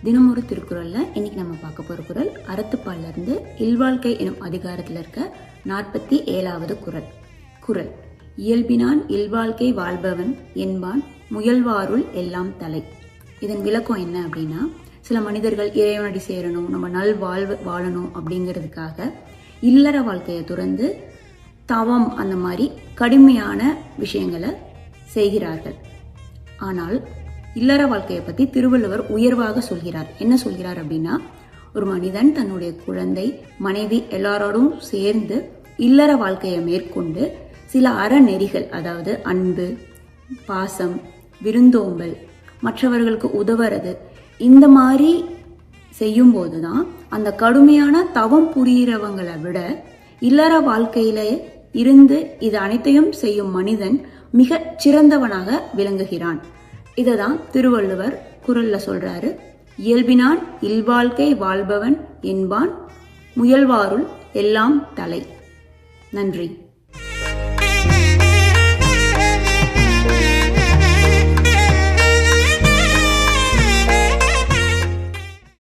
தினமொரு திருக்குறள்ல இன்னைக்கு நம்ம பார்க்க போற குறள் அறத்துப்பால்ல இருந்து இல்வாழ்க்கை எனும் அதிகாரத்துல இருக்க 47வது குறள். இயல்பினான் இல்வாழ்க்கை வாழ்பவன் என்பான் முயல்வாருள் எல்லாம் தலை. இதன் விளக்கம் என்ன அப்படின்னா, சில மனிதர்கள் இறைவனடி சேரணும், நம்ம நல் வாழ்வு வாழணும் அப்படிங்கிறதுக்காக இல்லற வாழ்க்கையை துறந்து தவம் அந்த மாதிரி கடுமையான விஷயங்களை செய்கிறார்கள். ஆனால் இல்லற வாழ்க்கையை பத்தி திருவள்ளுவர் உயர்வாக சொல்கிறார். என்ன சொல்கிறார் அப்படின்னா, ஒரு மனிதன் தன்னுடைய குழந்தை, மனைவி எல்லாரோடும் சேர்ந்து இல்லற வாழ்க்கையை மேற்கொண்டு சில அறநெறிகள், அதாவது அன்பு, பாசம், விருந்தோம்பல், மற்றவர்களுக்கு உதவுறது, இந்த மாதிரி செய்யும் போதுதான் அந்த கடுமையான தவம் புரிகிறவங்களை விட இல்லற வாழ்க்கையில இருந்து இது அனைத்தையும் செய்யும் மனிதன் மிக சிறந்தவனாக விளங்குகிறான். இததான் திருவள்ளுவர் குறள்ல சொல்றாரு. இயல்பினான் இல்வாழ்க்கை வாழ்பவன் என்பான் முயல்வாருள் எல்லாம் தலை. நன்றி.